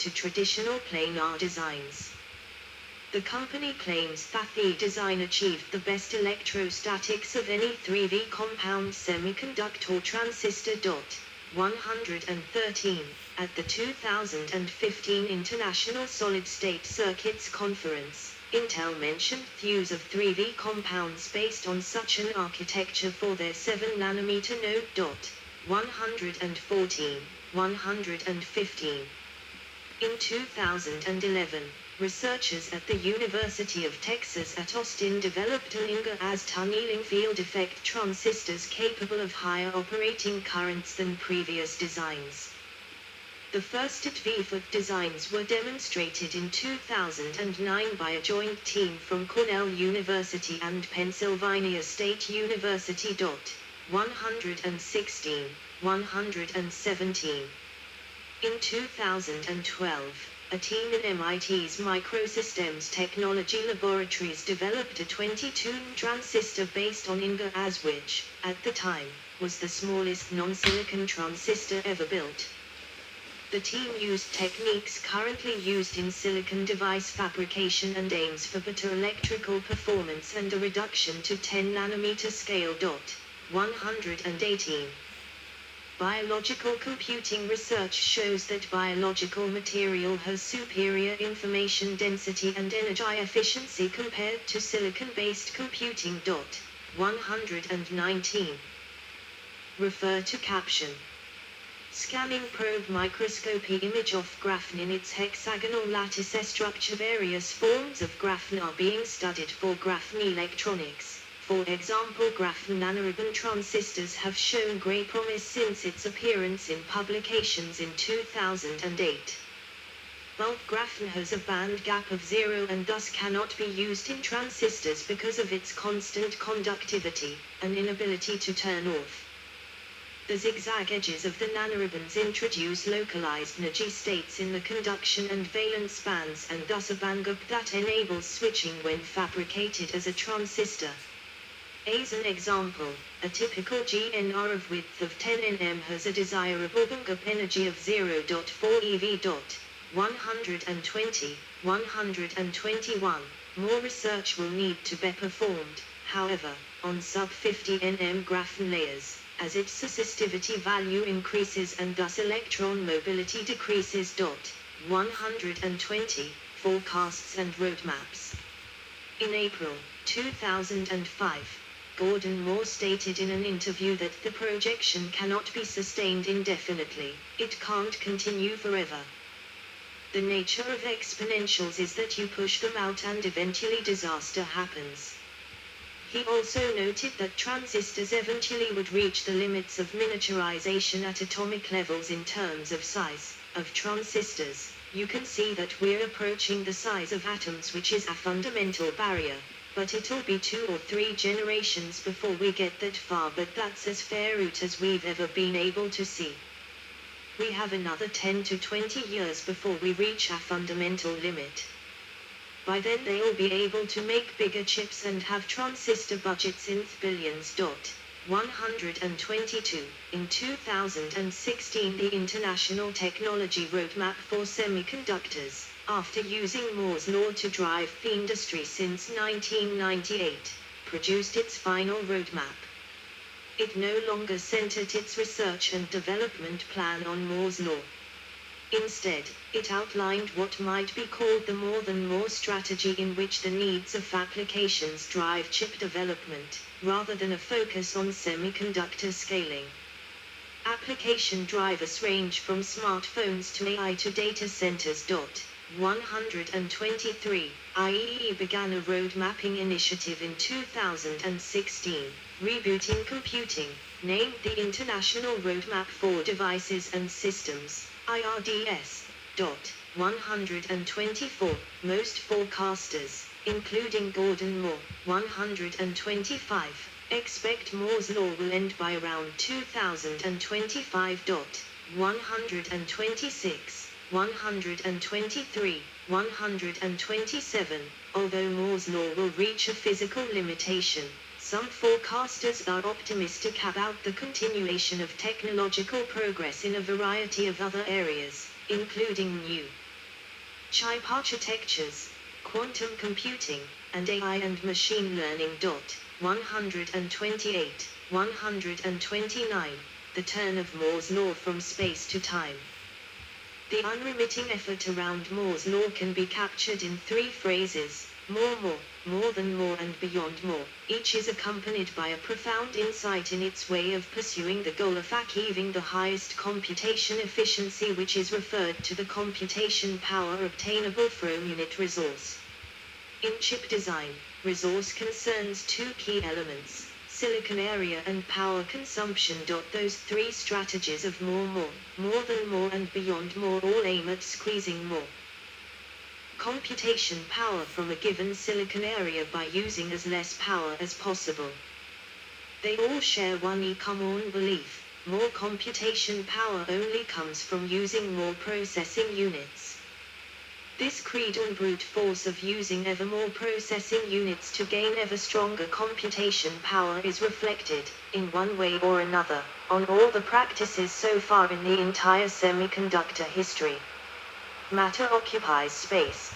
to traditional planar designs. The company claims that the design achieved the best electrostatics of any 3D compound semiconductor or transistor. 113. At the 2015 International Solid-State Circuits Conference, Intel mentioned the use of 3D compounds based on such an architecture for their 7nm node. 114. 115. In 2011, researchers at the University of Texas at Austin developed InGaAs tunneling field effect transistors capable of higher operating currents than previous designs. The first VFET designs were demonstrated in 2009 by a joint team from Cornell University and Pennsylvania State University. 116. 117. In 2012, a team in MIT's Microsystems Technology Laboratories developed a 22-nm transistor based on InGaAs, which, at the time, was the smallest non-silicon transistor ever built. The team used techniques currently used in silicon device fabrication and aims for better electrical performance and a reduction to 10nm scale. 118. Biological computing research shows that biological material has superior information density and energy efficiency compared to silicon-based computing. 119. Refer to caption. Scanning probe microscopy image of graphene in its hexagonal lattice structure. Various forms of graphene are being studied for graphene electronics. For example, graphene nanoribbon transistors have shown great promise since its appearance in publications in 2008. Bulk graphene has a band gap of 0 and thus cannot be used in transistors because of its constant conductivity, and inability to turn off. The zigzag edges of the nanoribbons introduce localized energy states in the conduction and valence bands and thus a bandgap that enables switching when fabricated as a transistor. As an example, a typical GNR of width of 10 nm has a desirable bandgap energy of 0.4 eV. 120, 121. More research will need to be performed, however, on sub-50 nm graphene layers, as its susceptivity value increases and thus electron mobility decreases. 120. Forecasts and roadmaps. In April 2005, Gordon Moore stated in an interview that the projection cannot be sustained indefinitely, it can't continue forever. The nature of exponentials is that you push them out and eventually disaster happens. He also noted that transistors eventually would reach the limits of miniaturization at atomic levels in terms of size of transistors. You can see that we're approaching the size of atoms, which is a fundamental barrier. But it'll be 2 or 3 generations before we get that far, but that's as fair route as we've ever been able to see. We have another 10 to 20 years before we reach a fundamental limit. By then they'll be able to make bigger chips and have transistor budgets in billions. 122. In 2016, the International Technology Roadmap for Semiconductors, after using Moore's law to drive the industry since 1998, produced its final roadmap. It no longer centered its research and development plan on Moore's law. Instead, it outlined what might be called the more than Moore strategy, in which the needs of applications drive chip development, rather than a focus on semiconductor scaling. Application drivers range from smartphones to AI to data centers. 123. IEEE began a road mapping initiative in 2016, Rebooting Computing, named the International Roadmap for Devices and Systems, IRDS. 124. Most forecasters, including Gordon Moore, 125, expect Moore's law will end by around 2025. 126. 123, 127. Although Moore's law will reach a physical limitation, some forecasters are optimistic about the continuation of technological progress in a variety of other areas, including new chip architectures, quantum computing, and AI and machine learning. 128, 129. The turn of Moore's law from space to time. The unremitting effort around Moore's law can be captured in three phrases: more, more than more, and beyond more. Each is accompanied by a profound insight in its way of pursuing the goal of achieving the highest computation efficiency, which is referred to the computation power obtainable from unit resource. In chip design, resource concerns two key elements: silicon area and power consumption. Those three strategies of more than more, and beyond more all aim at squeezing more computation power from a given silicon area by using as less power as possible. They all share one common belief: more computation power only comes from using more processing units. This creed and brute force of using ever more processing units to gain ever stronger computation power is reflected, in one way or another, on all the practices so far in the entire semiconductor history. Matter occupies space.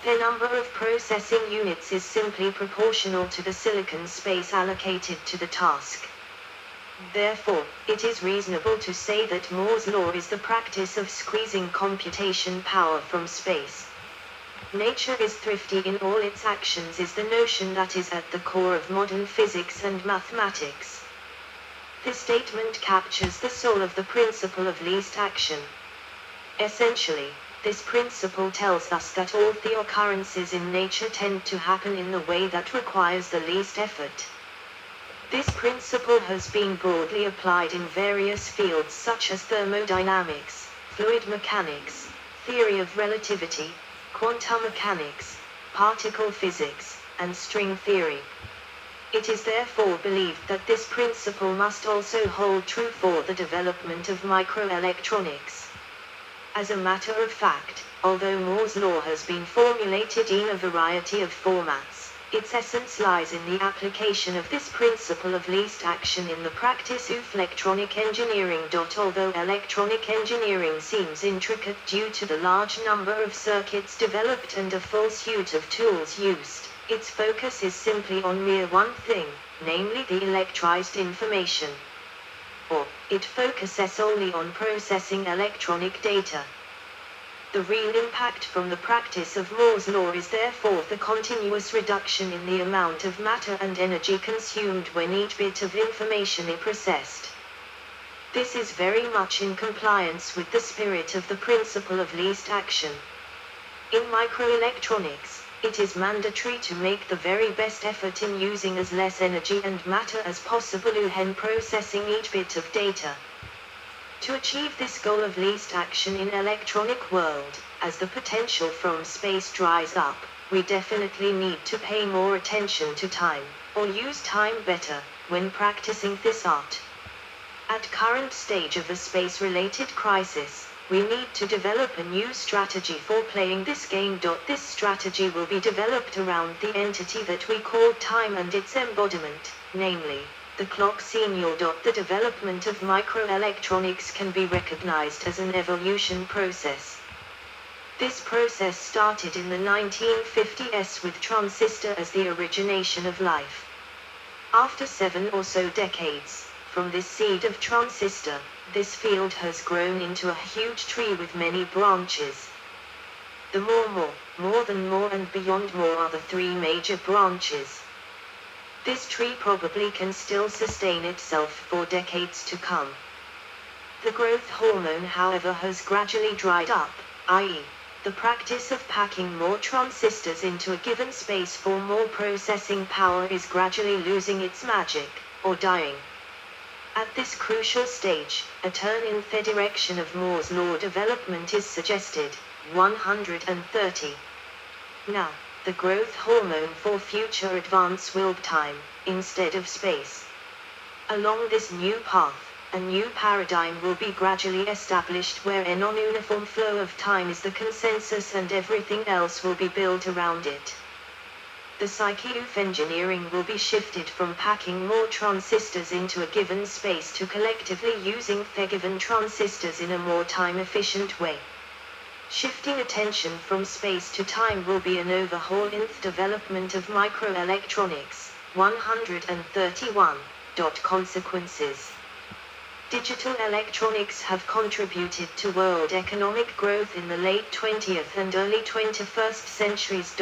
The number of processing units is simply proportional to the silicon space allocated to the task. Therefore, it is reasonable to say that Moore's law is the practice of squeezing computation power from space. Nature is thrifty in all its actions is the notion that is at the core of modern physics and mathematics. This statement captures the soul of the principle of least action. Essentially, this principle tells us that all the occurrences in nature tend to happen in the way that requires the least effort. This principle has been broadly applied in various fields such as thermodynamics, fluid mechanics, theory of relativity, quantum mechanics, particle physics, and string theory. It is therefore believed that this principle must also hold true for the development of microelectronics. As a matter of fact, although Moore's law has been formulated in a variety of formats, its essence lies in the application of this principle of least action in the practice of electronic engineering. Although electronic engineering seems intricate due to the large number of circuits developed and a full suite of tools used, its focus is simply on mere one thing, namely the electrized information. Or, it focuses solely on processing electronic data. The real impact from the practice of Moore's law is therefore the continuous reduction in the amount of matter and energy consumed when each bit of information is processed. This is very much in compliance with the spirit of the principle of least action. In microelectronics, it is mandatory to make the very best effort in using as less energy and matter as possible when processing each bit of data. To achieve this goal of least action in electronic world, as the potential from space dries up, we definitely need to pay more attention to time, or use time better, when practicing this art. At current stage of a space-related crisis, we need to develop a new strategy for playing this game. This strategy will be developed around the entity that we call time and its embodiment, namely, the clock signal. The development of microelectronics can be recognized as an evolution process. This process started in the 1950s with transistor as the origination of life. After 7 or so decades, from this seed of transistor, this field has grown into a huge tree with many branches. The more than more, and beyond more are the three major branches. This tree probably can still sustain itself for decades to come. The growth hormone, however, has gradually dried up, i.e., the practice of packing more transistors into a given space for more processing power is gradually losing its magic, or dying. At this crucial stage, a turn in the direction of Moore's law development is suggested. 130. Now, the growth hormone for future advance will be time, instead of space. Along this new path, a new paradigm will be gradually established where a non-uniform flow of time is the consensus and everything else will be built around it. The psyche of engineering will be shifted from packing more transistors into a given space to collectively using the given transistors in a more time-efficient way. Shifting attention from space to time will be an overhaul in the development of microelectronics. 131. Consequences. Digital electronics have contributed to world economic growth in the late 20th and early 21st centuries.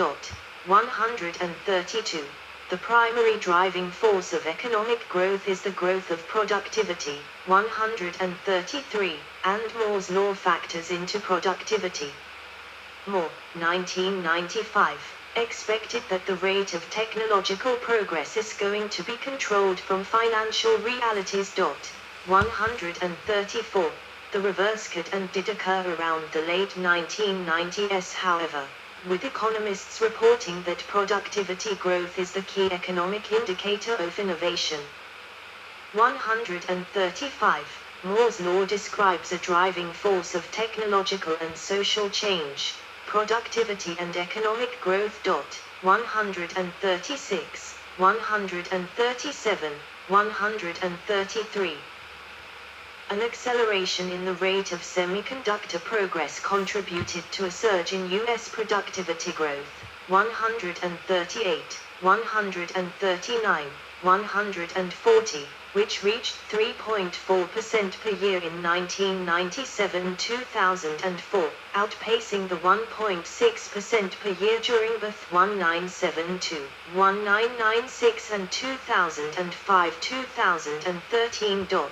132. The primary driving force of economic growth is the growth of productivity. 133. And Moore's law factors into productivity. Moore, 1995, expected that the rate of technological progress is going to be controlled from financial realities. 134. The reverse could and did occur around the late 1990s, however, with economists reporting that productivity growth is the key economic indicator of innovation. 135. Moore's law describes a driving force of technological and social change, productivity and economic growth. 136, 137, 133. An acceleration in the rate of semiconductor progress contributed to a surge in U.S. productivity growth. 138, 139, 140, which reached 3.4% per year in 1997-2004, outpacing the 1.6% per year during both 1972, 1996 and 2005-2013.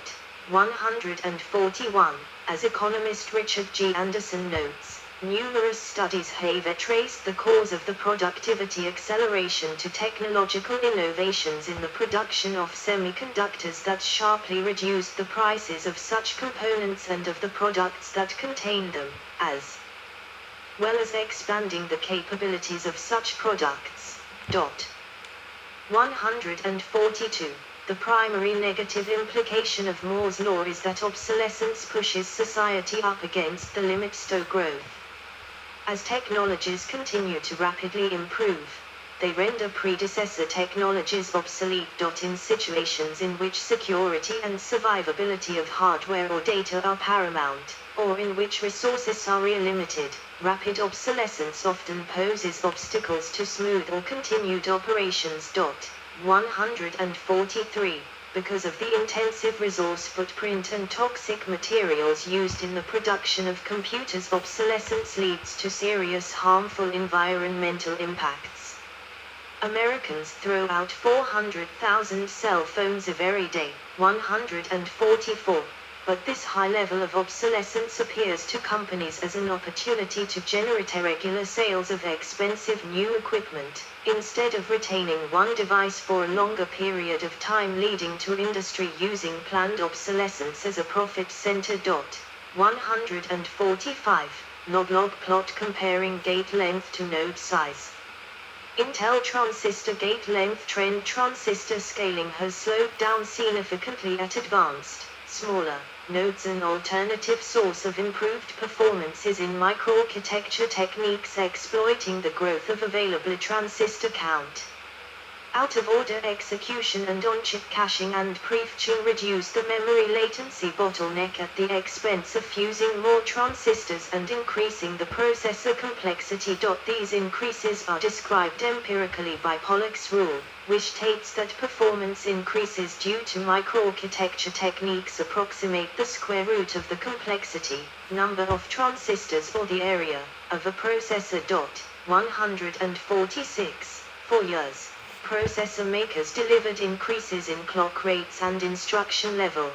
141. As economist Richard G. Anderson notes, numerous studies have traced the cause of the productivity acceleration to technological innovations in the production of semiconductors that sharply reduced the prices of such components and of the products that contain them, as well as expanding the capabilities of such products. 142. The primary negative implication of Moore's law is that obsolescence pushes society up against the limits to growth. As technologies continue to rapidly improve, they render predecessor technologies obsolete. In situations in which security and survivability of hardware or data are paramount, or in which resources are limited, rapid obsolescence often poses obstacles to smooth or continued operations. 143. Because of the intensive resource footprint and toxic materials used in the production of computers, obsolescence leads to serious harmful environmental impacts. Americans throw out 400,000 cell phones every day. 144. But this high level of obsolescence appears to companies as an opportunity to generate irregular sales of expensive new equipment, instead of retaining one device for a longer period of time, leading to industry using planned obsolescence as a profit center. 145. Log plot comparing gate length to node size. Intel transistor gate length trend. Transistor scaling has slowed down significantly at advanced, smaller nodes. An alternative source of improved performance is in microarchitecture techniques exploiting the growth of available transistor count. Out-of-order execution and on-chip caching and prefetching reduce the memory latency bottleneck at the expense of fusing more transistors and increasing the processor complexity. These increases are described empirically by Pollak's rule, which states that performance increases due to microarchitecture techniques approximate the square root of the complexity, number of transistors or the area, of a processor. 146. For years, processor makers delivered increases in clock rates and instruction level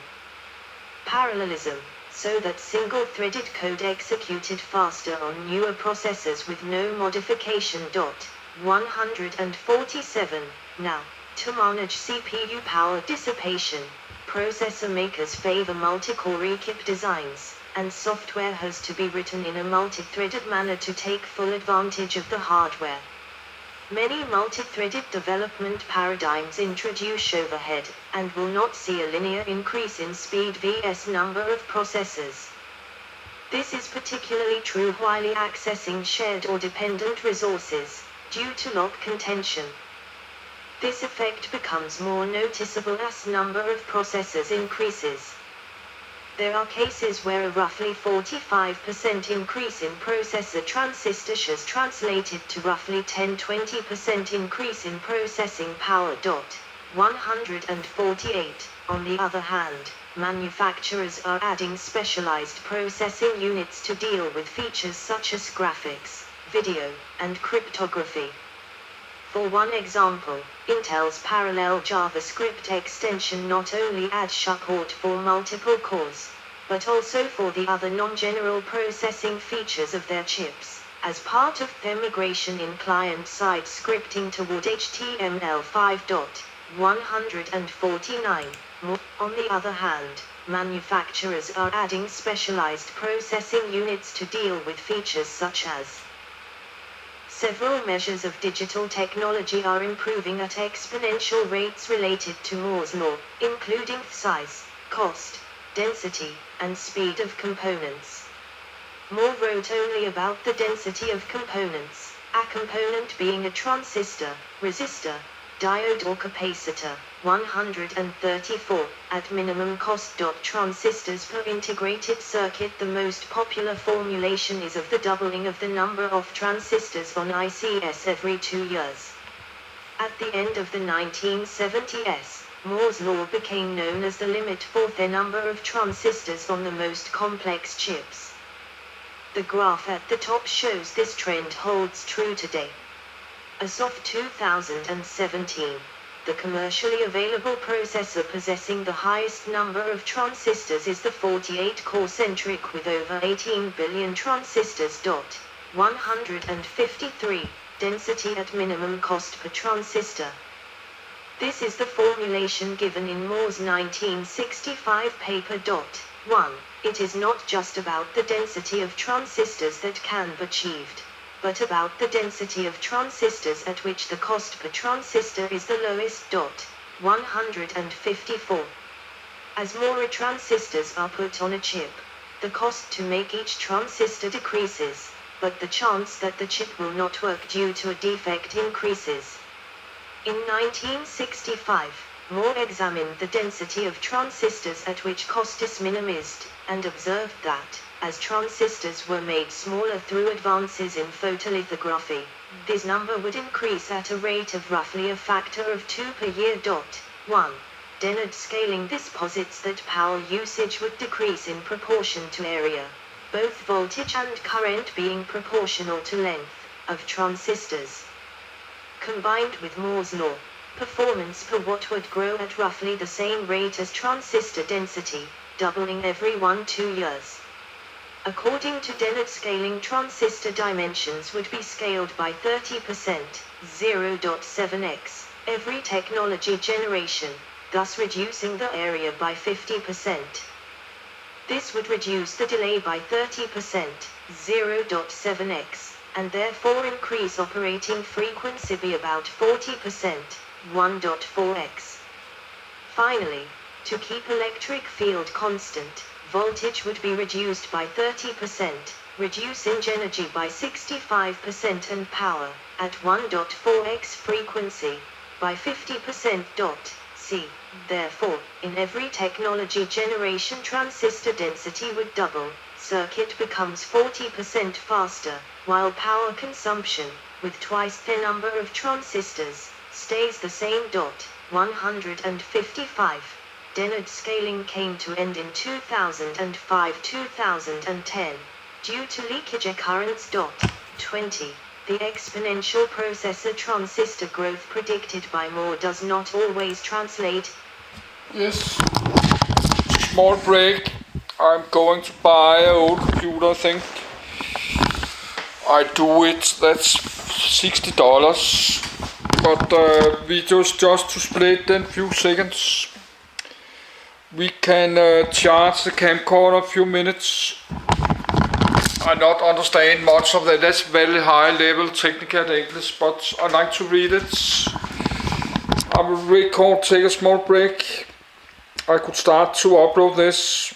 parallelism, so that single-threaded code executed faster on newer processors with no modification. 147. Now, to manage CPU power dissipation, processor makers favor multi-core ECIP designs, and software has to be written in a multi-threaded manner to take full advantage of the hardware. Many multi-threaded development paradigms introduce overhead, and will not see a linear increase in speed vs number of processors. This is particularly true while accessing shared or dependent resources, due to lock contention. This effect becomes more noticeable as number of processors increases. There are cases where a roughly 45% increase in processor transistor shares translated to roughly 10-20% increase in processing power. 148. On the other hand, manufacturers are adding specialized processing units to deal with features such as graphics, video, and cryptography. For one example, Intel's parallel JavaScript extension not only adds support for multiple cores, but also for the other non-general processing features of their chips, as part of their migration in client-side scripting toward HTML5. 149. On the other hand, manufacturers are adding specialized processing units to deal with features such as several measures of digital technology are improving at exponential rates related to Moore's law, including size, cost, density, and speed of components. Moore wrote only about the density of components, a component being a transistor, resistor, diode or capacitor. 134. At minimum cost. Transistors per integrated circuit. The most popular formulation is of the doubling of the number of transistors on ICs every 2 years. At the end of the 1970s, Moore's law became known as the limit for the number of transistors on the most complex chips. The graph at the top shows this trend holds true today. As of 2017, the commercially available processor possessing the highest number of transistors is the 48-core Centriq with over 18 billion transistors. 153. Density at minimum cost per transistor. This is the formulation given in Moore's 1965 paper. 1. It is not just about the density of transistors that can be achieved, but about the density of transistors at which the cost per transistor is the lowest. 154. As more transistors are put on a chip, the cost to make each transistor decreases, but the chance that the chip will not work due to a defect increases. In 1965, Moore examined the density of transistors at which cost is minimized, and observed that, as transistors were made smaller through advances in photolithography, this number would increase at a rate of roughly a factor of 2 per year. 1. Dennard scaling. This posits that power usage would decrease in proportion to area, both voltage and current being proportional to length of transistors. Combined with Moore's law, performance per watt would grow at roughly the same rate as transistor density, doubling every 1-2 years. According to Dennard scaling, transistor dimensions would be scaled by 30%, 0.7x, every technology generation, thus reducing the area by 50%. This would reduce the delay by 30%, 0.7x, and therefore increase operating frequency by about 40%, 1.4x. Finally, to keep electric field constant, voltage would be reduced by 30%, reducing energy by 65% and power, at 1.4x frequency, by 50%. C. Therefore, in every technology generation transistor density would double, circuit becomes 40% faster, while power consumption, with twice the number of transistors, stays the same. 155. Dennard scaling came to end in 2005-2010, due to leakage currents. 20. The exponential processor transistor growth predicted by Moore does not always translate. Yes. Small break. I'm going to buy an old computer, I think. I do it, that's $60. But videos just to split in a few seconds. We can charge the camcorder a few minutes. I not understand much of that. That's very high level technical English, but I like to read it. I will record, take a small break. I could start to upload this.